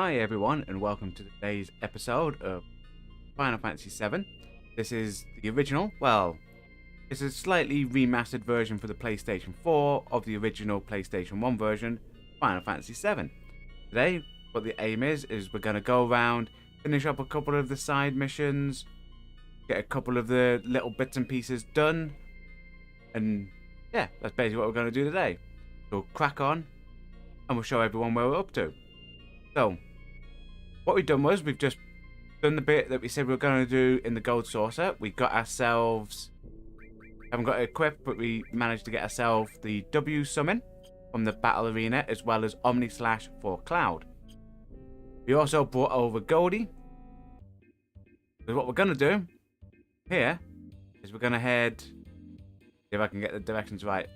Hi everyone, and welcome to today's episode of Final Fantasy VII. This is the original, well, it's a slightly remastered version for the PlayStation 4 of the original PlayStation 1 version, Final Fantasy VII. Today, what the aim is we're going to go around, finish up a couple of the side missions, get a couple of the little bits and pieces done, and yeah, that's basically what we're going to do today. So we'll crack on, and we'll show everyone where we're up to. So, what we've done was we've just done the bit that we said we were going to do in the gold saucer. We got ourselves, haven't got it equipped, but we managed to get ourselves the W summon from the battle arena, as well as Omni Slash for Cloud. We also brought over Goldie. So what we're going to do here is we're going to head, see if I can get the directions right.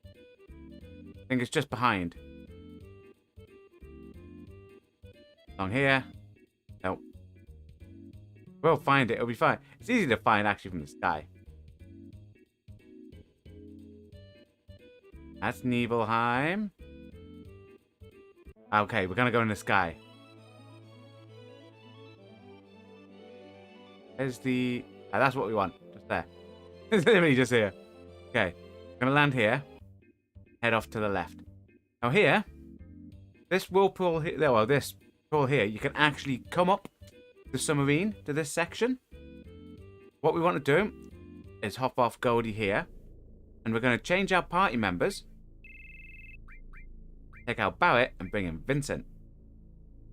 I think it's just behind. Along here. Nope. We'll find it. It'll be fine. It's easy to find actually from the sky. That's Nibelheim. Okay, we're gonna go in the sky. There's the... that's what we want. Just there. It's literally just here. Okay. We're gonna land here. Head off to the left. Now here, this whirlpool here... well, this whirlpool here, you can actually come up the submarine to this section. What we want to do is hop off Goldie here, and we're going to change our party members, take out Barrett and bring in Vincent.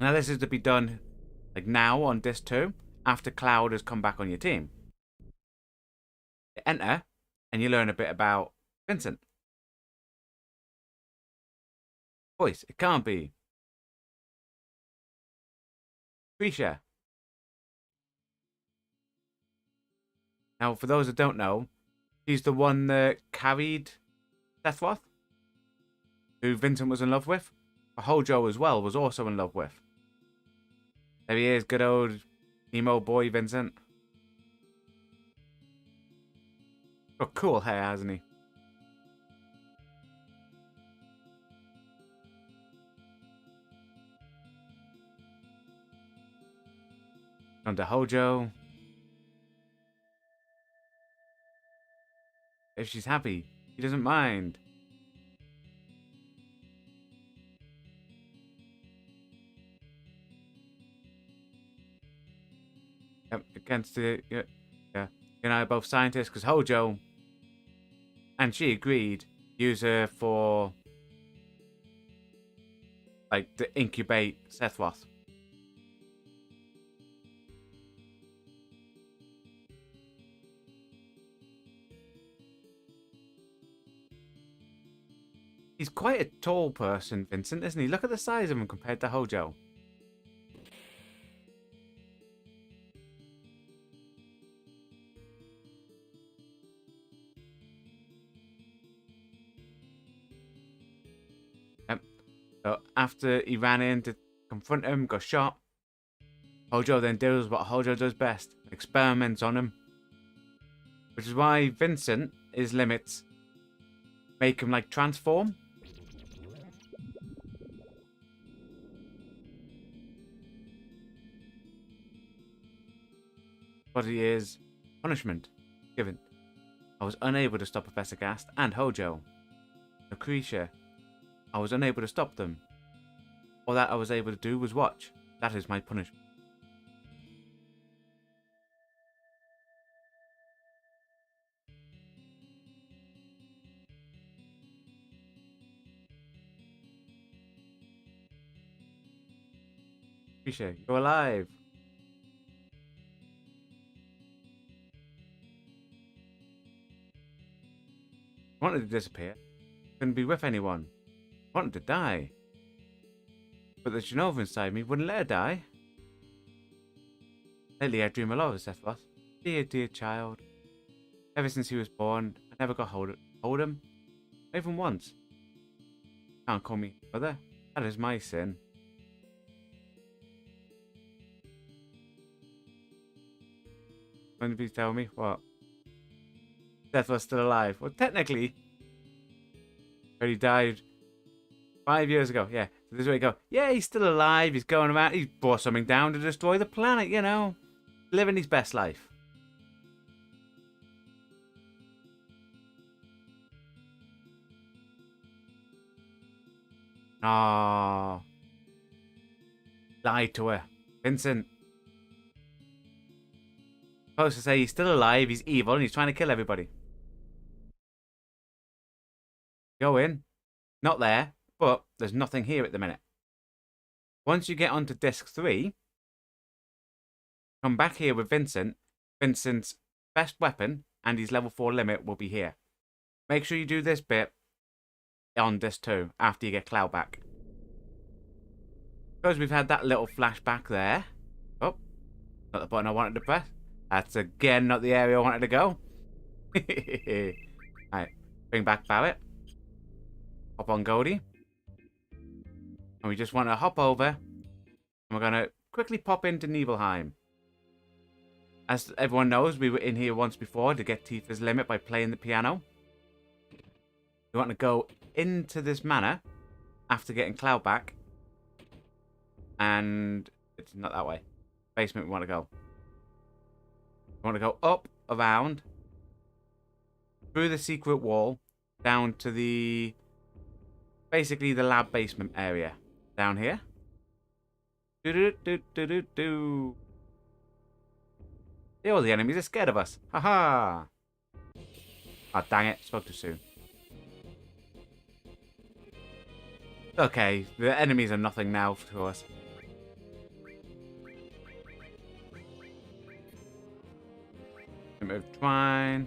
Now this is to be done like now on disc 2 after Cloud has come back on your team. You enter and you learn a bit about Vincent. Voice, it can't be Creature. Now, for those that don't know, she's the one that carried Sephiroth, who Vincent was in love with. Hojo as well was also in love with. There he is, good old emo boy Vincent. Got cool hair, hasn't he? Under Hojo. If she's happy, he doesn't mind. Yep, against the... yeah. You and I are both scientists, because Hojo and she agreed to use her for, like, to incubate Sephiroth. He's quite a tall person, Vincent, isn't he? Look at the size of him compared to Hojo. Yep. So after he ran in to confront him, got shot, Hojo then does what Hojo does best, experiments on him. Which is why Vincent, his limits, make him like transform. What he is, punishment given. I was unable to stop Professor Gast and Hojo. Lucretia, I was unable to stop them. All that I was able to do was watch. That is my punishment. Lucretia, you're alive. Wanted to disappear. Couldn't be with anyone. Wanted to die. But the Genova inside me wouldn't let her die. Lately I dream a lot of Sephiroth. Dear, dear child. Ever since he was born, I never got hold him. Not even once. Can't call me mother. That is my sin. Can you please tell me what? Sephiroth's still alive. Well, technically, but he died 5 years ago. Yeah, So this is where you go, yeah, he's still alive. He's going around. He's brought something down to destroy the planet, you know. Living his best life. Oh. Lied to her. Vincent. Supposed to say he's still alive, he's evil, and he's trying to kill everybody. Go in. Not there, but there's nothing here at the minute. Once you get onto disc 3, come back here with Vincent. Vincent's best weapon and his level 4 limit will be here. Make sure you do this bit on disc 2 after you get Cloud back. Because we've had that little flashback there. Oh, not the button I wanted to press. That's again not the area I wanted to go. Alright, bring back Barrett. Hop on Goldie. And we just want to hop over. And we're going to quickly pop into Nibelheim. As everyone knows, we were in here once before to get Tifa's limit by playing the piano. We want to go into this manor after getting Cloud back. And it's not that way. Basement we want to go. We want to go up, around, through the secret wall, down to the, basically the lab basement area. Down here. Do-do-do-do-do-do. All the enemies are scared of us. Haha. Oh, dang it. Spoke too soon. Okay, the enemies are nothing now to us. Move Twine.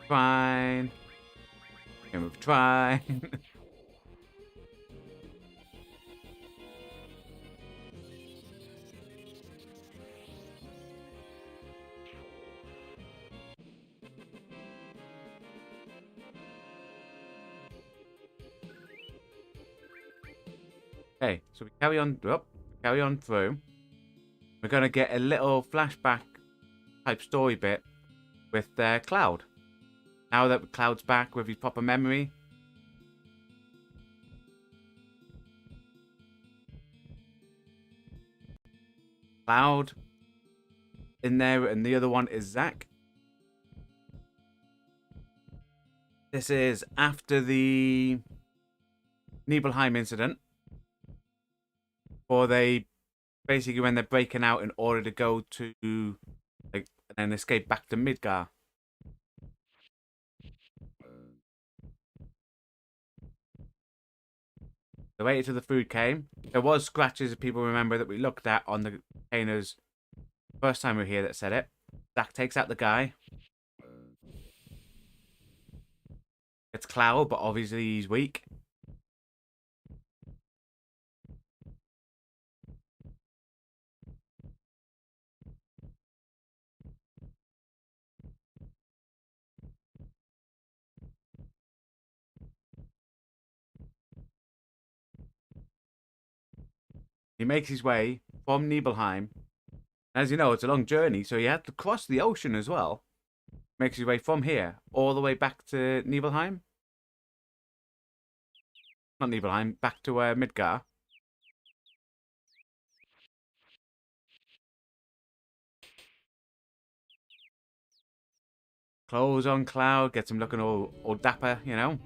Twine. Move Twine. Okay, so we carry on through. We're gonna get a little flashback type story bit with Cloud. Now that Cloud's back with his proper memory. Cloud in there, and the other one is Zack. This is after the Nibelheim incident. Or they basically when they're breaking out in order to go to like and escape back to Midgar. They waited till the food came. There was scratches, if people remember, that we looked at on the containers first time we were here that said it. Zack takes out the guy. It's Cloud, but obviously he's weak. He makes his way from Nibelheim. As you know, it's a long journey, so he had to cross the ocean as well. Makes his way from here all the way back to Nibelheim. Not Nibelheim, back to Midgar. Clothes on Cloud, gets him looking all dapper, you know.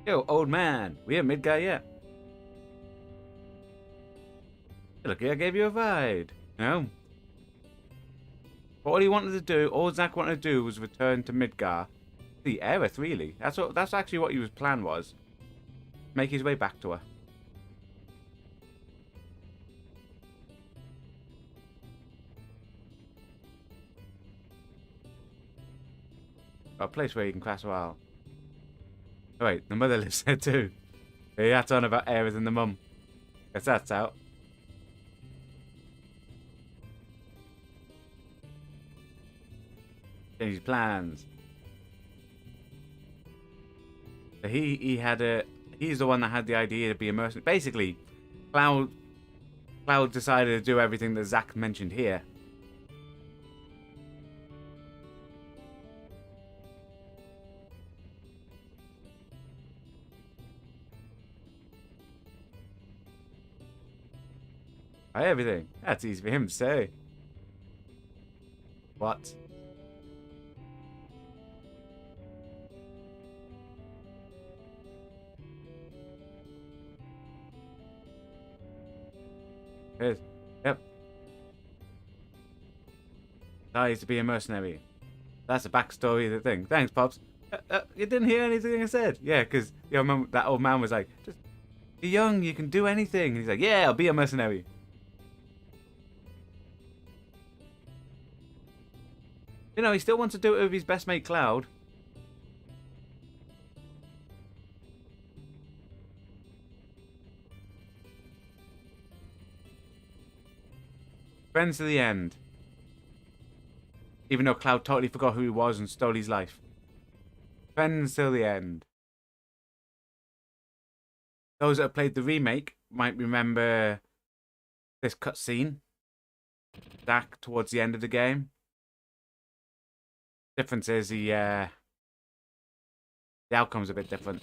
Yo, old man, we have Midgar yet? Look, I gave you a ride, you know. But all he wanted to do, all Zack wanted to do was return to Midgar. The Aerith, really. That's actually what his plan was. Make his way back to her. A place where you can crash a while. Oh, wait, the mother lives there too. Yeah, that's on about Aerith and the mum. Guess that's out. Change his plans. So he's the one that had the idea to be a mercenary. Basically, Cloud decided to do everything that Zack mentioned here. Buy everything. That's easy for him to say. What? Here's, yep. Dies to be a mercenary. That's the backstory of the thing. Thanks, Pops. You didn't hear anything I said. Yeah, because that old man was like, just, you're young, you can do anything. And he's like, yeah, I'll be a mercenary. You know, he still wants to do it with his best mate, Cloud. Friends to the end. Even though Cloud totally forgot who he was and stole his life. Friends till the end. Those that have played the remake might remember this cutscene. Back towards the end of the game. Difference is the outcome's a bit different.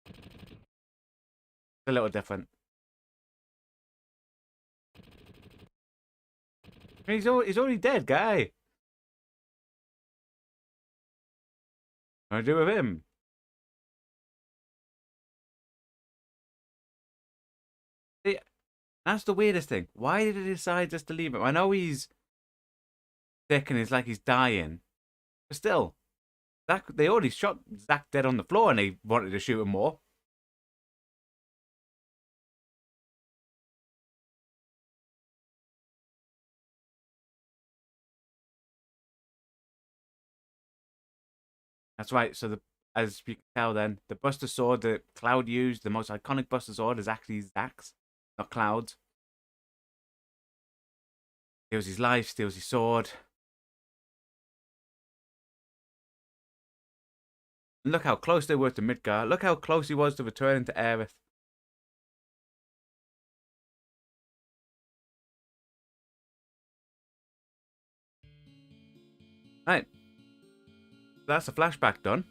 It's a little different. I mean, he's already dead, guy. What do I do with him? See, that's the weirdest thing. Why did he decide just to leave him? I know he's sick and it's like he's dying. But still, they already shot Zach dead on the floor and they wanted to shoot him more. That's right. So as you can tell then, the Buster Sword that Cloud used, the most iconic Buster Sword, is actually Zach's, not Cloud's. Steals his life, steals his sword. And look how close they were to Midgar. Look how close he was to returning to Aerith. Right. That's a flashback done.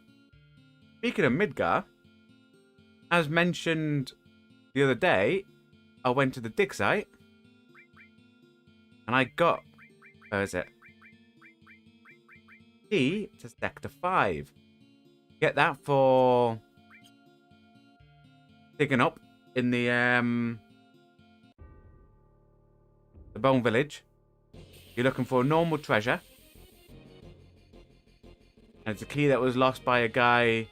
Speaking of Midgar, as mentioned the other day, I went to the dig site and I got, where is it? Key to Sector 5. Get that for digging up in the Bone Village. You're looking for a normal treasure. And it's a key that was lost by a guy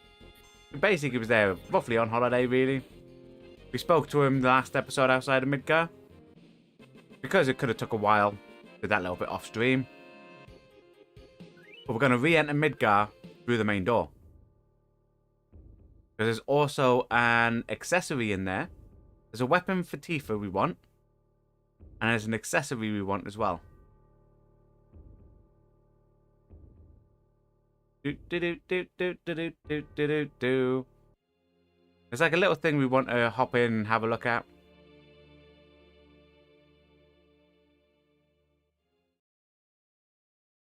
who basically was there roughly on holiday, really. We spoke to him the last episode outside of Midgar. Because it could have took a while. Did that little bit off stream. But we're going to re-enter Midgar through the main door. Because there's also an accessory in there. There's a weapon for Tifa we want. And there's an accessory we want as well. There's like a little thing we want to hop in and have a look at.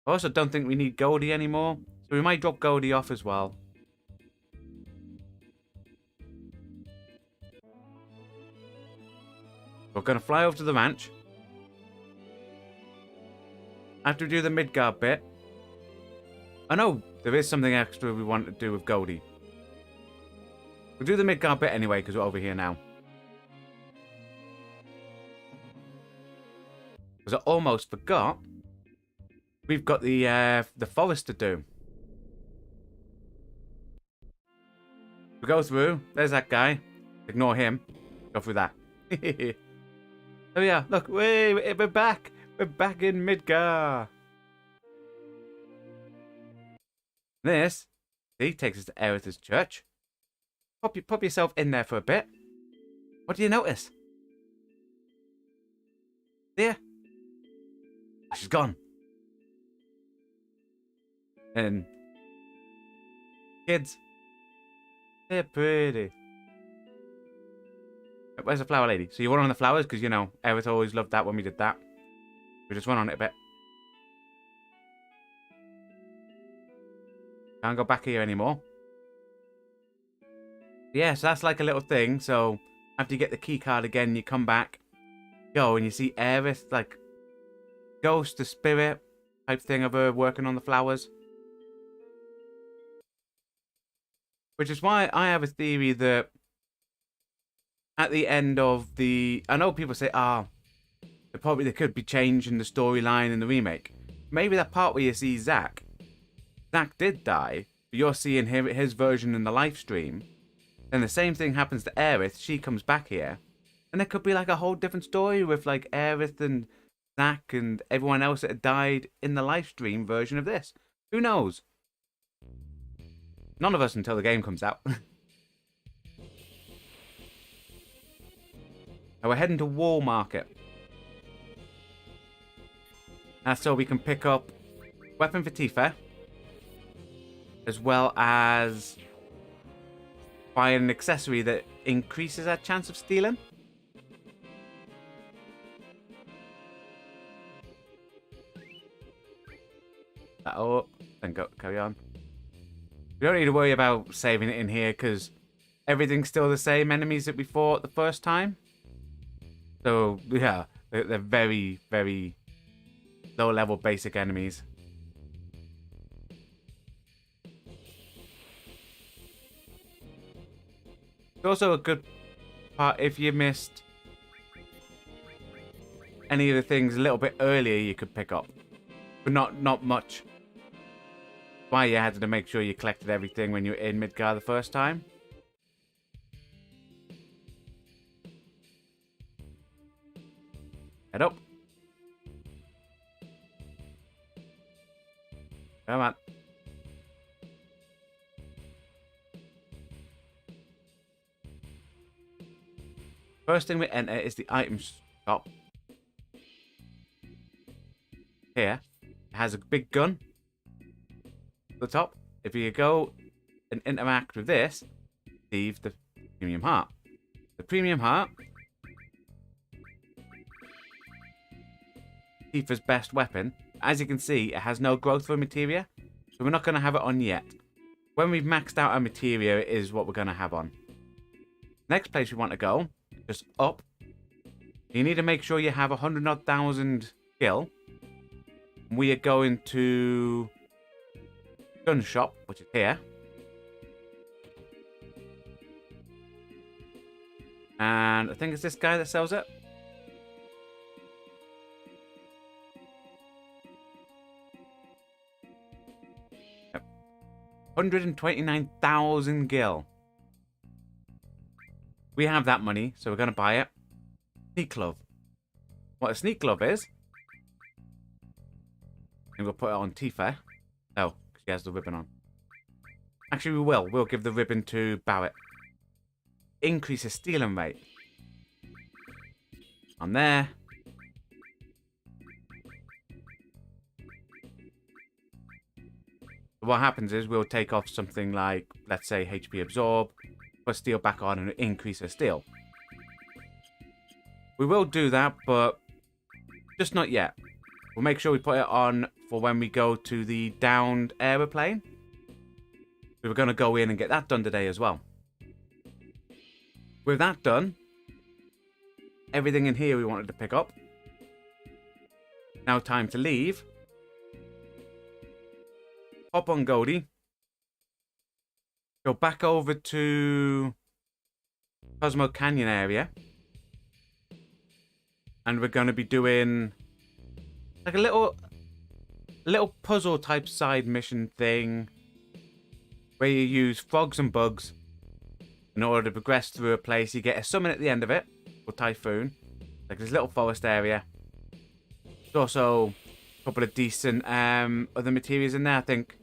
I also don't think we need Goldie anymore. So we might drop Goldie off as well. We're going to fly over to the ranch. After we do the Midgard bit. I know there is something extra we want to do with Goldie. We'll do the Midgard bit anyway because we're over here now. Because I almost forgot. We've got the forest to do. We go through. There's that guy. Ignore him. Go through that. Oh yeah, look, we're back. We're back in Midgar. This, see, takes us to Aerith's church. Pop yourself in there for a bit. What do you notice? There. Oh, she's gone. And kids, they're pretty. Where's the flower lady? So you run on the flowers because, you know, Aerith always loved that when we did that. We just run on it a bit. Can't go back here anymore. Yeah, so that's like a little thing. So after you get the key card again, you come back, go, and you see Aerith, like, ghost, the spirit type thing of her working on the flowers. Which is why I have a theory that at the end of the... I know people say, they could be changing the storyline in the remake. Maybe that part where you see Zack did die, but you're seeing his version in the live stream. Then the same thing happens to Aerith. She comes back here. And it could be like a whole different story with like Aerith and Zack and everyone else that had died in the live stream version of this. Who knows? None of us until the game comes out. Now we're heading to Wall Market. That's so we can pick up weapon for Tifa, as well as buy an accessory that increases our chance of stealing. That up and go carry on. We don't need to worry about saving it in here because everything's still the same enemies that we fought the first time. So yeah, they're very, very low level basic enemies. It's also a good part if you missed any of the things a little bit earlier you could pick up. But not much. Why you had to make sure you collected everything when you were in Midgar the first time. Head up. Come on. First thing we enter is the item shop. Here, it has a big gun at the top. If you go and interact with this, receive the premium heart. The premium heart, Tifa's best weapon. As you can see, it has no growth for materia, so we're not going to have it on yet. When we've maxed out our materia, it is what we're going to have on. Next place we want to go, just up. You need to make sure you have 100,000 skill. We are going to gun shop, which is here. And I think it's this guy that sells it. Yep. 129,000 gil. We have that money, so we're going to buy it. Sneak glove. What a sneak glove is. And we'll put it on Tifa. Oh, she has the ribbon on. Actually, we will. We'll give the ribbon to Barrett. Increase the stealing rate. On there. What happens is we'll take off something like, let's say, HP absorb. Put steel back on and increase her steel. We will do that, but just not yet. We'll make sure we put it on for when we go to the downed aeroplane. We were going to go in and get that done today as well. With that done, everything in here we wanted to pick up. Now time to leave. Hop on Goldie. Go back over to Cosmo Canyon area. And we're going to be doing like a little puzzle type side mission thing where you use frogs and bugs in order to progress through a place. You get a summon at the end of it, or Typhoon, like this little forest area. There's also a couple of decent other materials in there. I think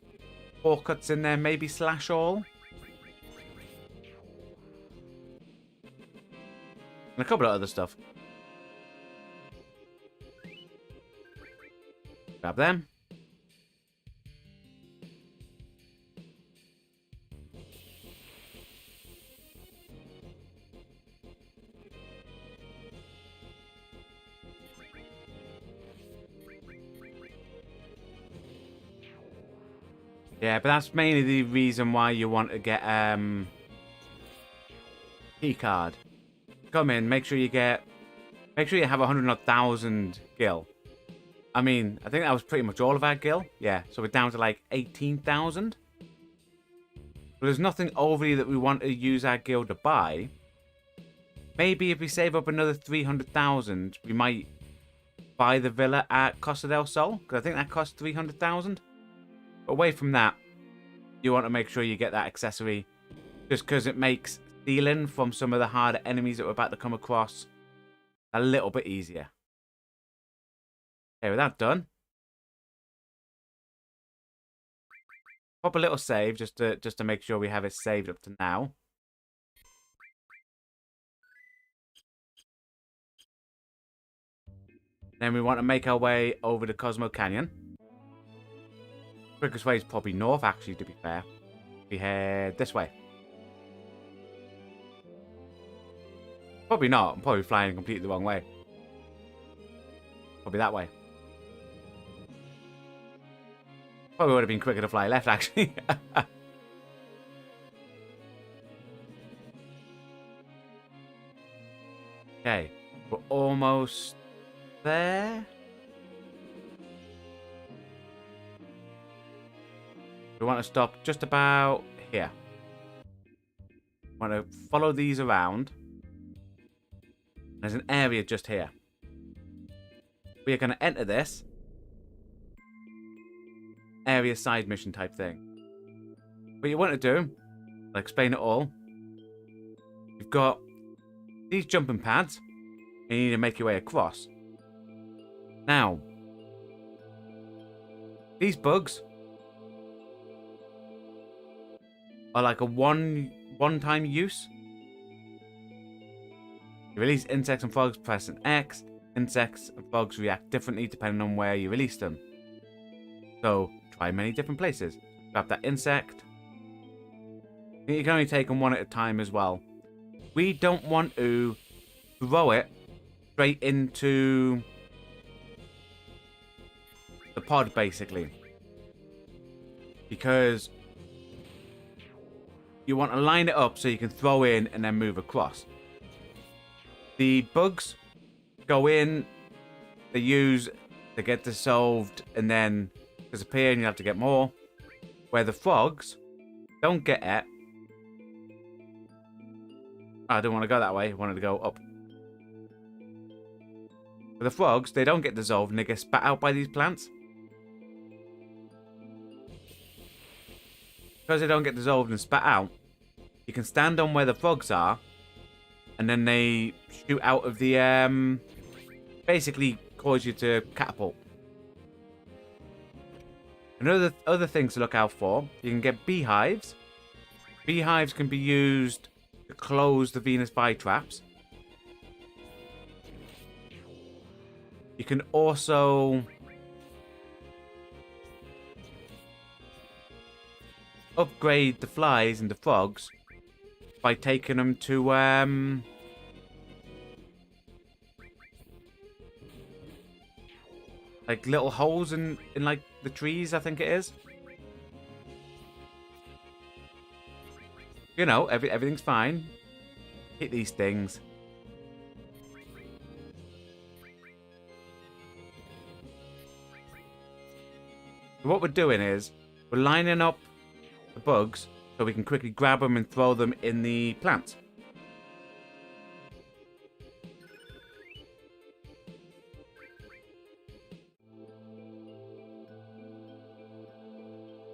4 cuts in there, maybe slash all. And a couple of other stuff. Grab them. Yeah, but that's mainly the reason why you want to get key card. Come in, make sure you have 100,000 gil. I mean, I think that was pretty much all of our gil. Yeah, so we're down to like 18,000. But there's nothing overly that we want to use our gil to buy. Maybe if we save up another 300,000, we might buy the villa at Costa del Sol, because I think that costs 300,000. But away from that, you want to make sure you get that accessory, just because it makes stealing from some of the harder enemies that we're about to come across a little bit easier. Okay, with that done, pop a little save just to make sure we have it saved up to now. Then we want to make our way over to Cosmo Canyon. Quickest way is probably north, actually, to be fair. We head this way. Probably not. I'm probably flying completely the wrong way. Probably that way. Probably would have been quicker to fly left, actually. Okay. We're almost there. We want to stop just about here. We want to follow these around. There's an area just here. We are going to enter this area side mission type thing. What you want to do, I'll explain it all. You've got these jumping pads, and you need to make your way across. Now, these bugs are like a one-time use. You release insects and frogs, press an X. Insects and frogs react differently depending on where you release them. So, try many different places. Grab that insect. You can only take them one at a time as well. We don't want to throw it straight into the pod, basically. Because you want to line it up so you can throw in and then move across. The bugs go in, they get dissolved and then disappear, and you have to get more. Where the frogs don't get it. I didn't want to go that way, I wanted to go up. But the frogs, they don't get dissolved and they get spat out by these plants. Because they don't get dissolved and spat out, you can stand on where the frogs are, and then they shoot out of the, basically cause you to catapult. And other things to look out for, you can get beehives. Beehives can be used to close the Venus flytraps. You can also upgrade the flies and the frogs by taking them to like little holes in like the trees, I think it is. You know, everything's fine. Hit these things. So what we're doing is we're lining up the bugs so we can quickly grab them and throw them in the plants.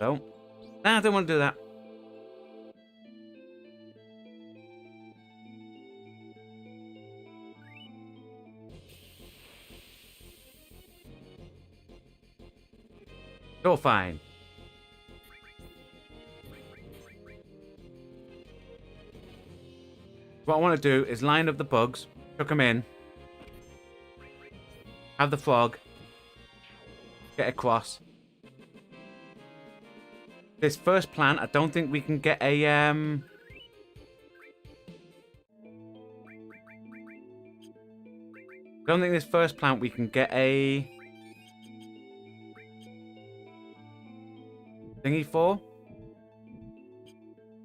So, nah, I don't want to do that. You're fine. What I want to do is line up the bugs, chuck them in, have the frog, get across. This first plant, I don't think we can get a, I don't think this first plant we can get a thingy for.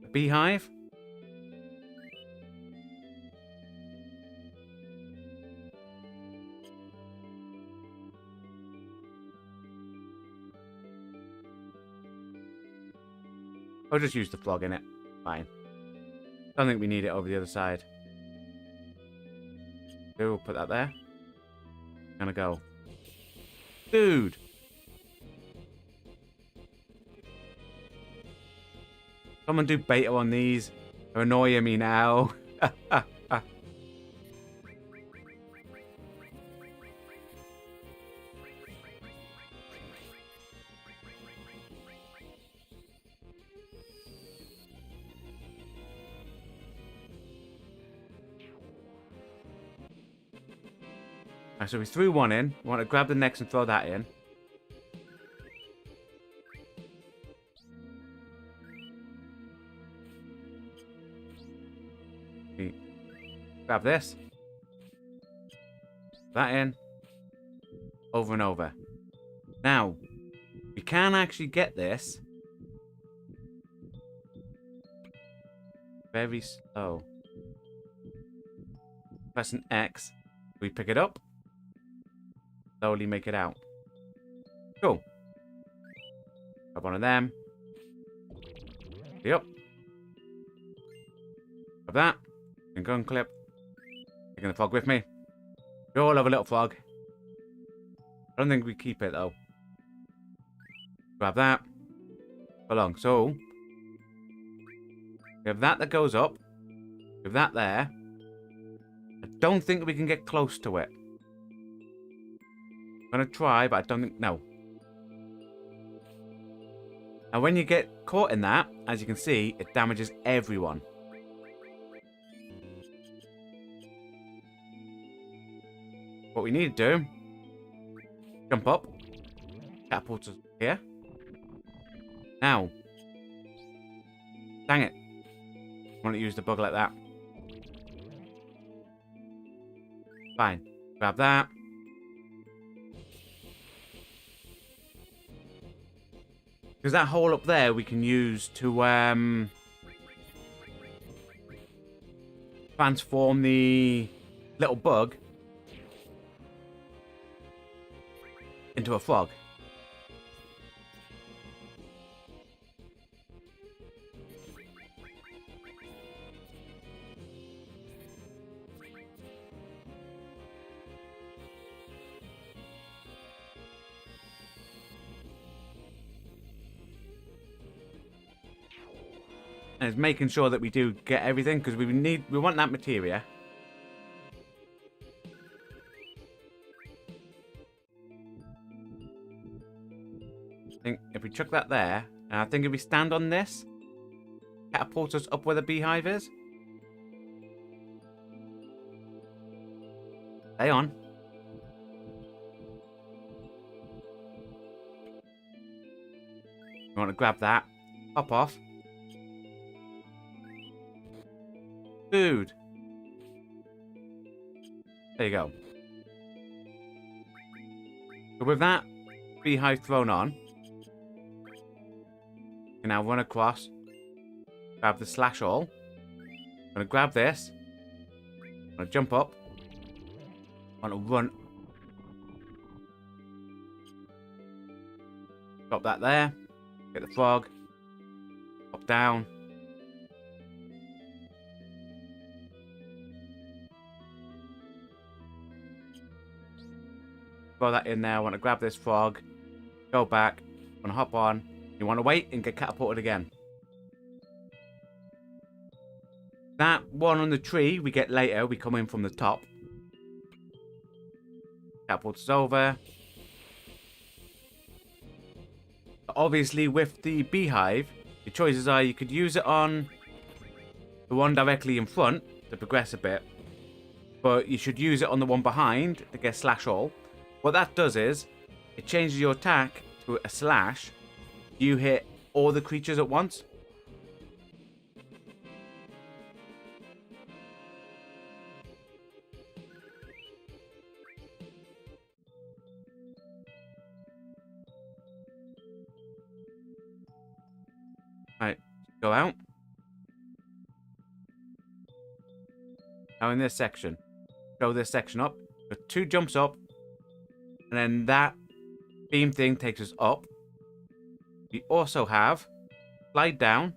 A beehive. I'll just use the frog in it. Fine. Don't think we need it over the other side. We'll put that there. Gonna go. Dude! Someone do beta on these. They're annoying me now. Right, so we threw one in. We want to grab the next and throw that in. Grab this. That in. Over and over. Now, we can actually get this very slow. Press an X. We pick it up. Slowly make it out. Cool. Grab one of them. Yep. Grab that. And gun clip. Taking the frog with me. We all have a little frog. I don't think we keep it though. Grab that. Along. So we have that goes up. We have that there. I don't think we can get close to it. I'm gonna try, but I don't think no. And when you get caught in that, as you can see, it damages everyone. What we need to do, jump up, catapult us here. Now, dang it, I want to use the bug like that. Fine, grab that. Because that hole up there we can use to transform the little bug into a frog. And it's making sure that we do get everything, because we want that materia. I think if we chuck that there, and I think if we stand on this, catapult us up where the beehive is. Stay on. You want to grab that, hop off. Dude. There you go. So with that beehive thrown on, you can now run across, grab the slash all. I'm going to grab this. I'm going to jump up. I'm going to run. Drop that there. Get the frog. Hop down. Throw that in there. I want to grab this frog. Go back. I want to hop on. You want to wait and get catapulted again. That one on the tree we get later. We come in from the top. Catapults over. Obviously, with the beehive, the choices are you could use it on the one directly in front to progress a bit. But you should use it on the one behind to get slash all. What that does is, it changes your attack to a slash. You hit all the creatures at once. Right, go out. Now in this section, go this section up. Go 2 jumps up. And then that beam thing takes us up. We also have slide down.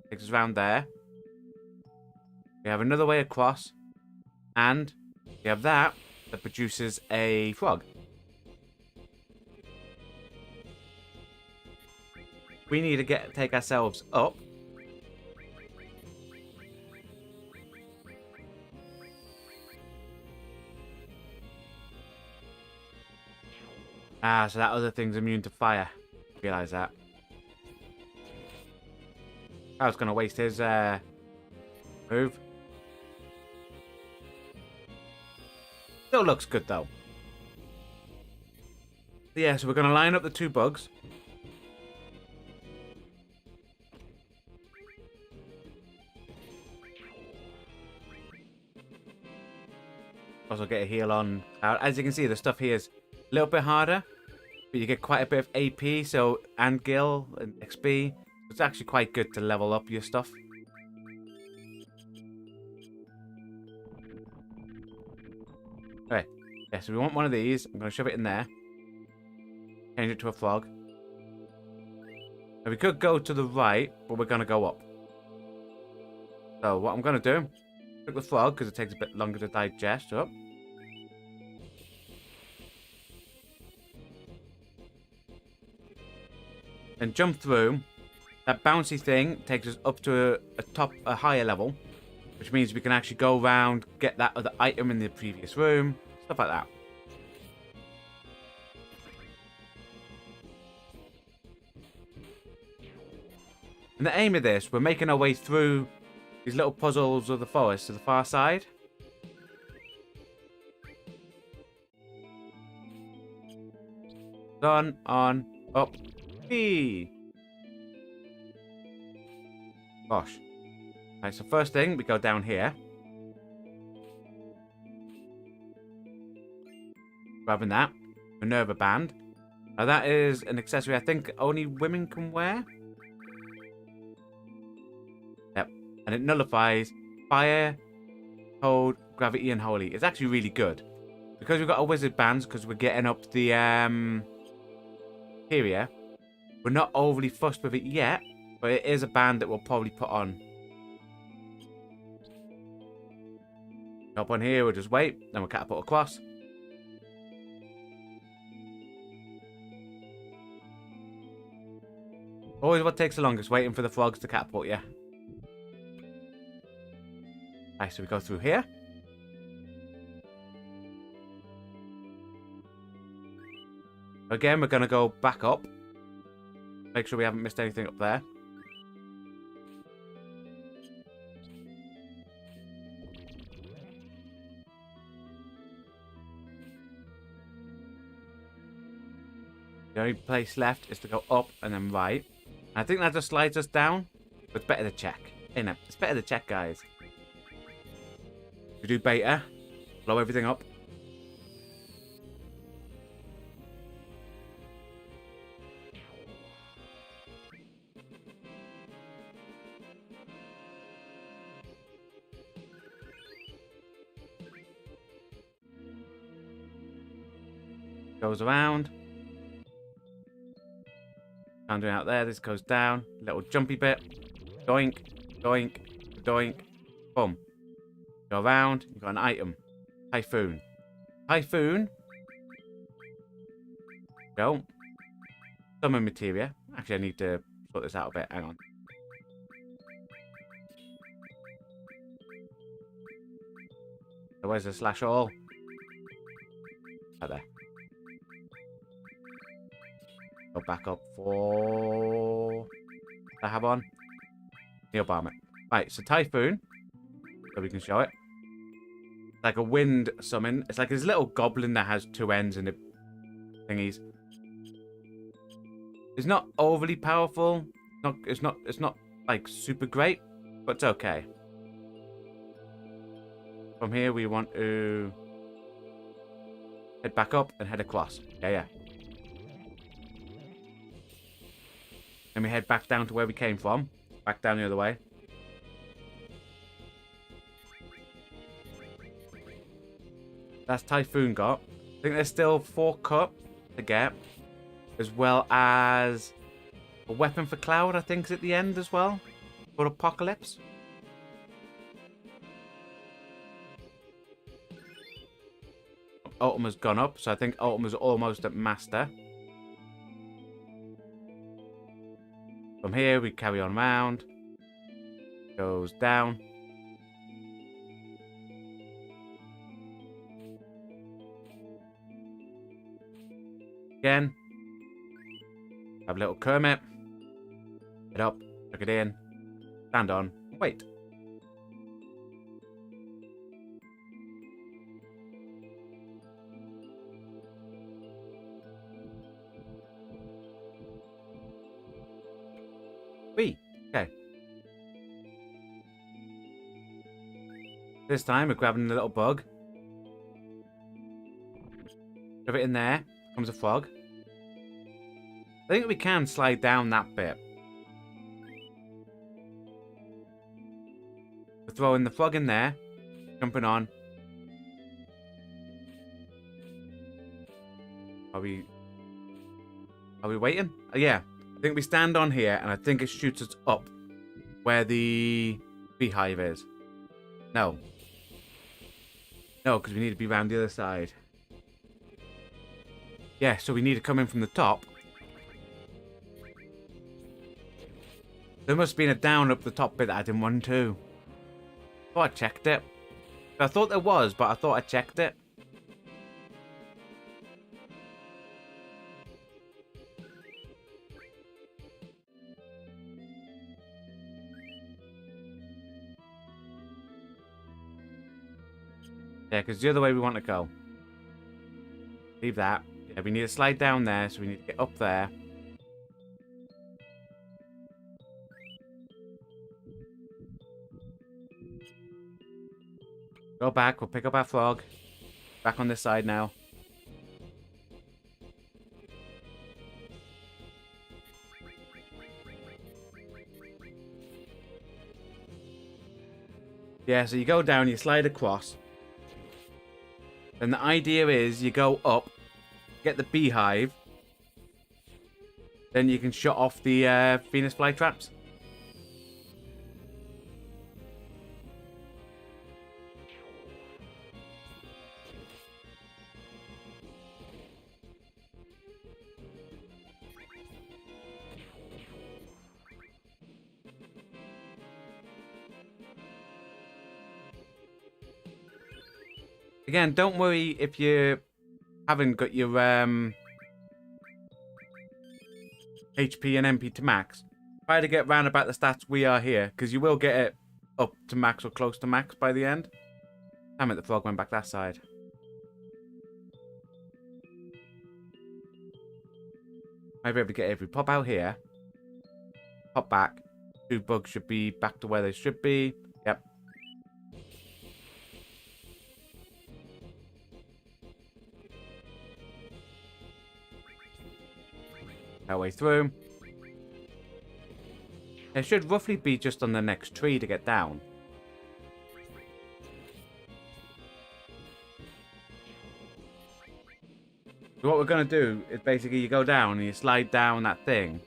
Takes us around there. We have another way across. And we have that produces a frog. We need to take ourselves up. Ah, so that other thing's immune to fire. Realize that. I was gonna waste his move. Still looks good though. Yeah, so we're gonna line up the two bugs. Also get a heal on. As you can see, the stuff here is a little bit harder, but you get quite a bit of AP, so and gil and XP. It's actually quite good to level up your stuff. Okay, yeah, so we want one of these. I'm going to shove it in there. Change it to a frog. Now we could go to the right, but we're going to go up. So what I'm going to do, pick the frog, because it takes a bit longer to digest. Up. And jump through. That bouncy thing takes us up to a higher level, which means we can actually go around, get that other item in the previous room, stuff like that. And the aim of this, we're making our way through these little puzzles of the forest to the far side. On, up, B. Gosh. Right, so first thing, we go down here. Grabbing that. Minerva Band. Now that is an accessory I think only women can wear. Yep. And it nullifies fire, cold, gravity, and holy. It's actually really good. Because we've got a wizard bands, because we're getting up the area, we're not overly fussed with it yet. But it is a band that we'll probably put on. Up on here, we'll just wait. Then we'll catapult across. Always what takes the longest, waiting for the frogs to catapult you. Right, so we go through here. Again, we're going to go back up. Make sure we haven't missed anything up there. The only place left is to go up and then right. And I think that just slides us down. But it's better to check. Ain't it? It's better to check, guys. We do beta. Blow everything up. Goes around. Down out there, this goes down. Little jumpy bit. Doink, doink, doink. Boom. Go around, you've got an item. Typhoon. Typhoon. Go. Summon materia. Actually, I need to sort this out a bit. Hang on. So where's the slash all? Right there. Go back up for... I have on. Neil Barmet. Right, so Typhoon. So we can show it. Like a wind summon. It's like this little goblin that has two ends and the thingies. It's not overly powerful. It's not like super great, but it's okay. From here we want to head back up and head across. Yeah. And we head back down to where we came from. Back down the other way. That's Typhoon got. I think there's still 4 cups to get. As well as A weapon for Cloud, I think, is at the end as well. For Apocalypse. Ultima's gone up, so I think Ultima's almost at Master. From here, we carry on round. Goes down. Again. Have a little Kermit. Get up. Tuck it in. Stand on. Wait. B. Okay. This time we're grabbing the little bug. Shove it in there. Comes a frog. I think we can slide down that bit. We're throwing the frog in there. Jumping on. Are we waiting? Oh, yeah. I think we stand on here, and I think it shoots us up where the beehive is. No. No, because we need to be around the other side. Yeah, so we need to come in from the top. There must have been a down up the top bit that I didn't want to. Thought I checked it. I thought there was, but I thought I checked it. Yeah, because the other way we want to go. Leave that. Yeah, we need to slide down there, so we need to get up there. Go back, we'll pick up our frog. Back on this side now. Yeah, so you go down, you slide across. Then the idea is you go up, get the beehive, then you can shut off the Venus flytraps. Again, don't worry if you haven't got your HP and MP to max. Try to get round about the stats we are here, because you will get it up to max or close to max by the end. Damn it, the frog went back that side. I'll be able to get it if we pop out here. Pop back. 2 bugs should be back to where they should be. Yep. Our way through. It should roughly be just on the next tree to get down. So what we're going to do is basically you go down and you slide down that thing.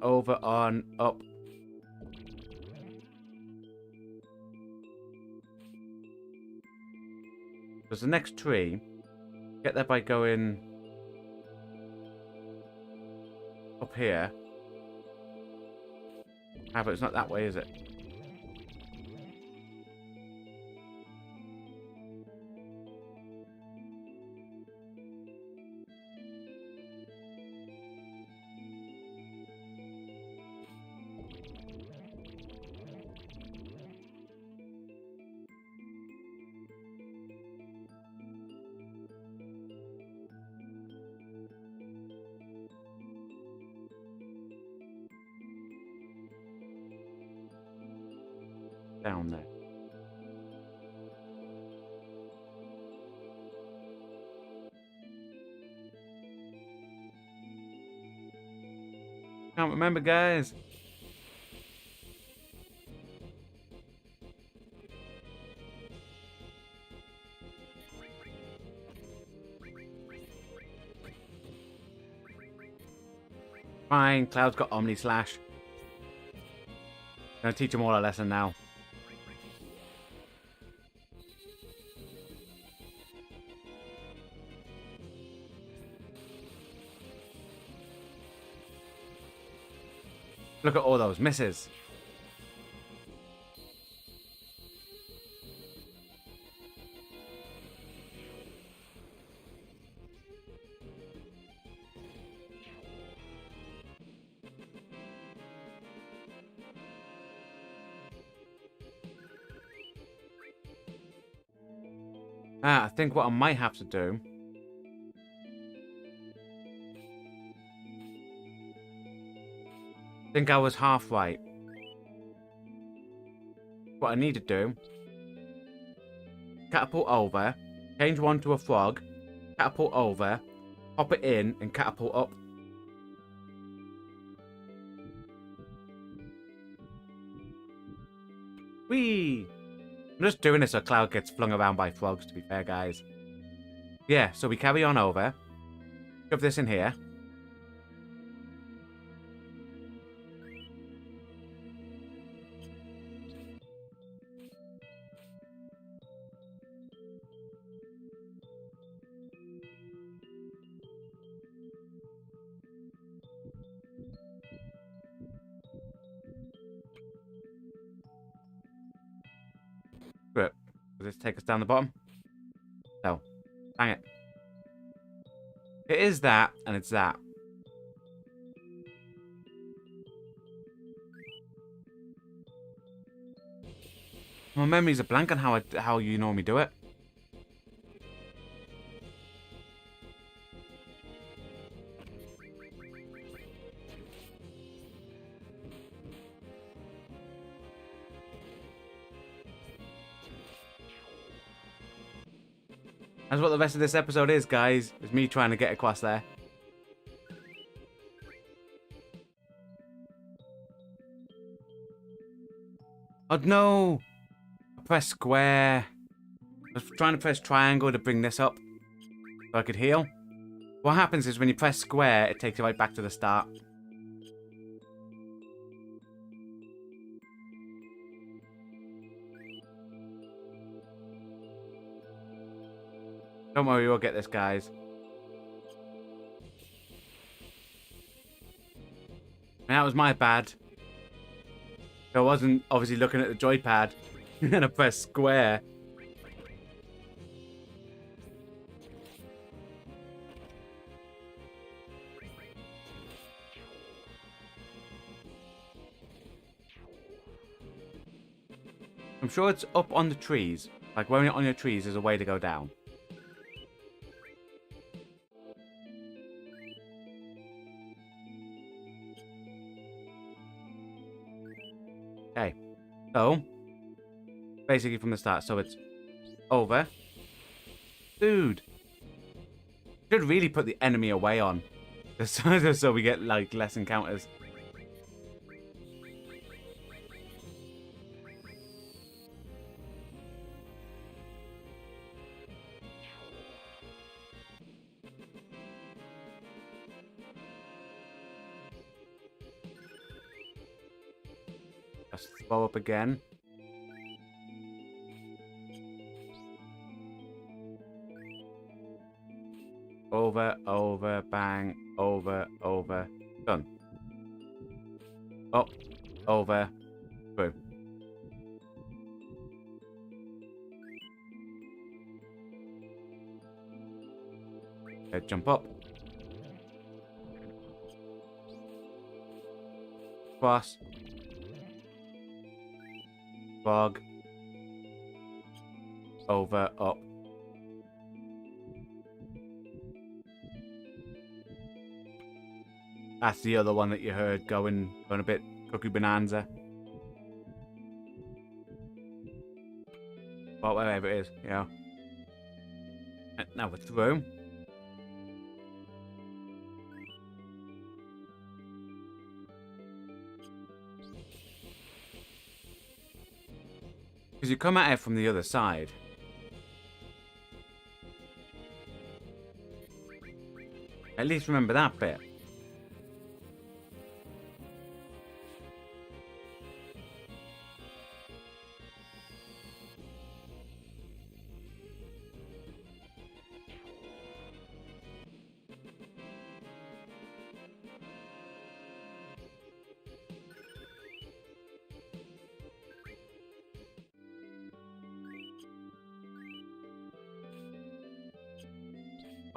Over, on, up. There's the next tree. Get there by going up here. Ah, but it's not that way, is it? Down there. Can't remember, guys. Fine, Cloud's got Omni Slash. Gonna teach them all a lesson now. Look at all those misses. I think what I might have to do... I think I was half right. What I need to do... Catapult over, change one to a frog, catapult over, pop it in, and catapult up. Whee! I'm just doing this so Cloud gets flung around by frogs, to be fair, guys. Yeah, so we carry on over. Shove this in here. But does this take us down the bottom? No. Dang it. It is that, and it's that. My memory's a blank on how you normally do it. That's what the rest of this episode is, guys. Is me trying to get across there. Oh no! I pressed square. I was trying to press triangle to bring this up so I could heal. What happens is when you press square, it takes you right back to the start. Don't worry, we'll get this, guys. And that was my bad. I wasn't obviously looking at the joypad and I pressed square. I'm sure it's up on the trees. Like when you're on your trees, there's a way to go down. Okay, so basically from the start, so it's over. Dude, should really put the enemy away on, just so we get like less encounters. Just throw up again. Over, over, bang, over, over, done. Up, over, through. Okay, jump up. Cross. Frog. Over, up. That's the other one that you heard going a bit cookie bonanza. Well, wherever it is, you know. Now we're through. Because you come at it from the other side. At least remember that bit.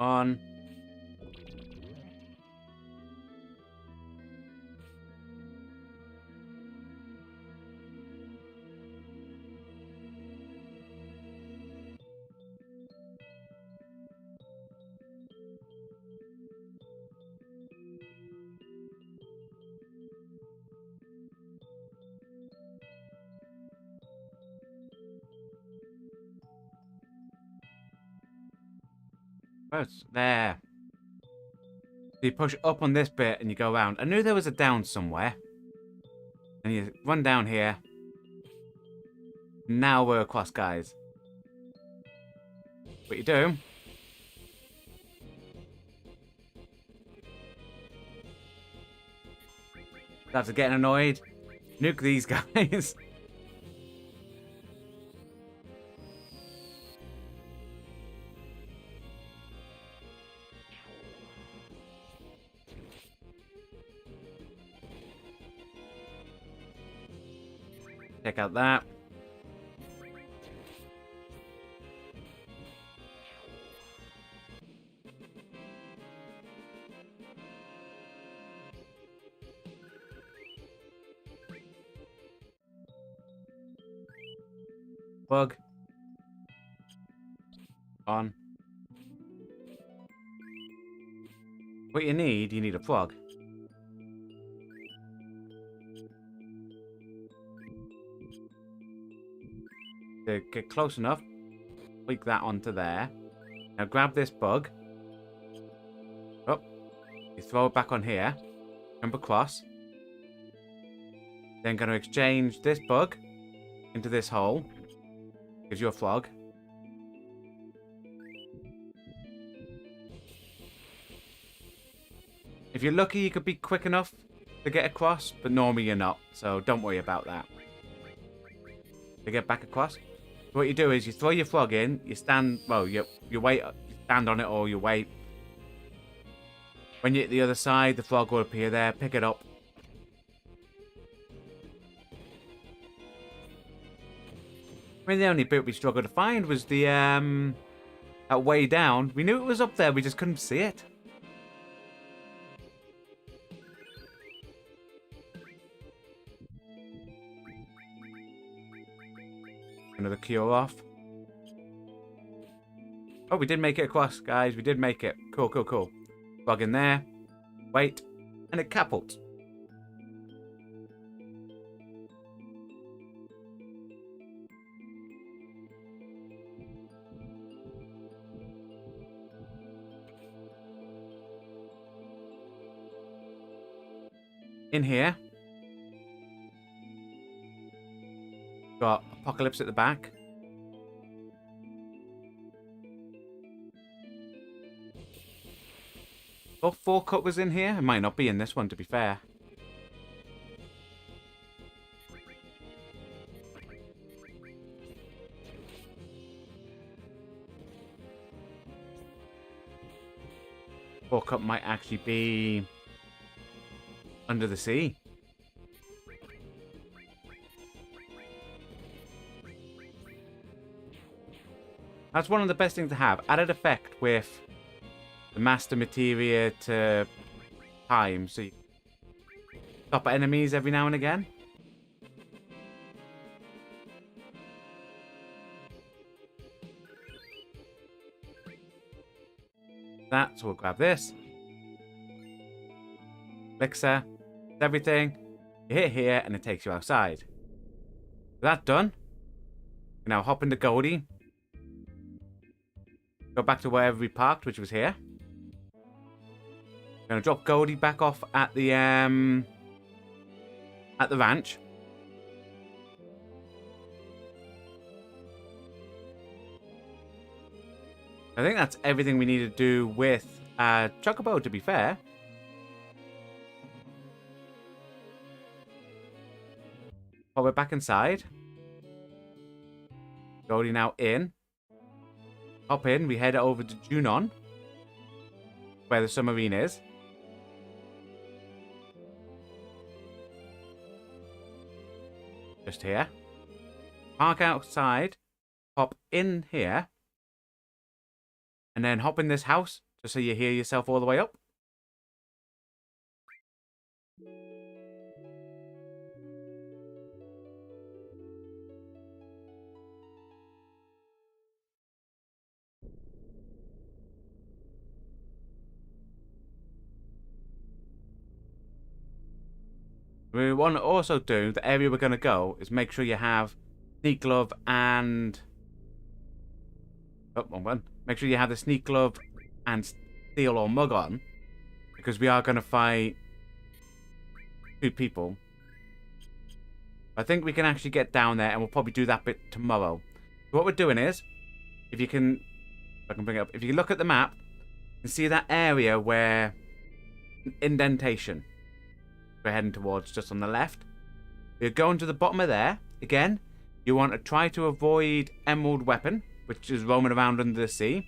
On. Where's there? So you push up on this bit and you go around. I knew there was a down somewhere. And you run down here. Now we're across, guys. What you do? That's getting annoyed. Nuke these guys. Check out that. Bug. On. What you need a frog. To get close enough, click that onto there. Now grab this bug. Oh, you throw it back on here. Jump across. Then going to exchange this bug into this hole. Gives you a frog. If you're lucky, you could be quick enough to get across, but normally you're not, so don't worry about that. To get back across, what you do is you throw your frog in, you stand, well, you wait, you stand on it or you wait. When you hit the other side, the frog will appear there, pick it up. I mean, the only bit we struggled to find was the, that way down. We knew it was up there, we just couldn't see it. Another cure off. Oh, we did make it across, guys. We did make it. Cool, cool, cool. Frog in there. Wait. And it catapults. In here, got Apocalypse at the back. Oh, 4 cut was in here. It might not be in this one, to be fair. Four cut might actually be under the sea. That's one of the best things to have. Added effect with the master materia to time, so you stop enemies every now and again. That, so we'll grab this. Elixir, everything. You hit here and it takes you outside. With that done, you now hop into Goldie. Go back to wherever we parked, which was here. Gonna drop Goldie back off at the ranch. I think that's everything we need to do with Chocobo, to be fair. Pop it back inside. Goldie now in. Hop in, we head over to Junon, where the submarine is. Just here. Park outside, hop in here, and then hop in this house just so you hear yourself all the way up. We want to also do, the area we're going to go, is make sure you have sneak glove and... Oh, wrong one. Make sure you have the sneak glove and steel or mug on, because we are going to fight 2 people. I think we can actually get down there, and we'll probably do that bit tomorrow. So what we're doing is, if you can... If I can bring it up. If you look at the map, you can see that area where... indentation. We're heading towards just on the left. You're going to the bottom of there. Again, you want to try to avoid Emerald Weapon, which is roaming around under the sea,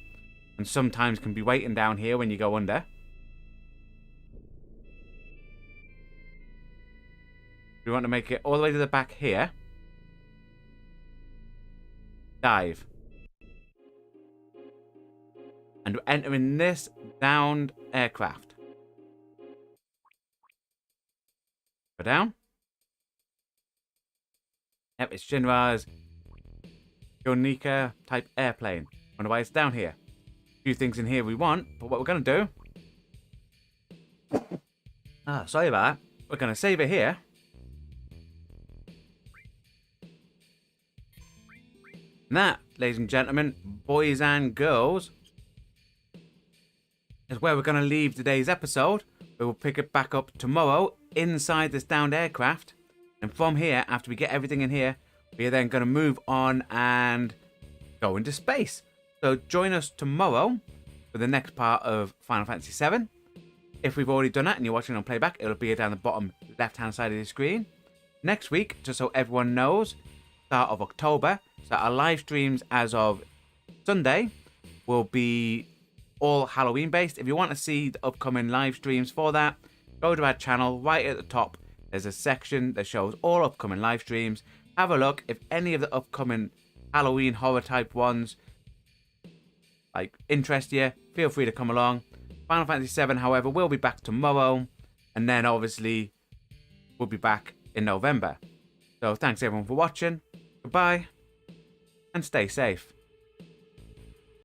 and sometimes can be waiting down here when you go under. We want to make it all the way to the back here. Dive. And we're entering this downed aircraft. Go down. Yep, it's Shinra's Yonika type airplane. Wonder why it's down here. A few things in here we want, but what we're going to do... sorry about that. We're going to save it here. And that, ladies and gentlemen, boys and girls, is where we're going to leave today's episode. We will pick it back up tomorrow inside this downed aircraft. And from here, after we get everything in here, we are then going to move on and go into space. So join us tomorrow for the next part of Final Fantasy VII. If we've already done that and you're watching on playback, it'll be down the bottom left-hand side of the screen. Next week, just so everyone knows, start of October, so our live streams as of Sunday will be all Halloween based. If you want to see the upcoming live streams for that, go to our channel. Right at the top there's a section that shows all upcoming live streams. Have a look. If any of the upcoming Halloween horror type ones like interest you, feel free to come along. Final Fantasy VII, however, will be back tomorrow, and then obviously we'll be back in November. So thanks everyone for watching. Goodbye and stay safe.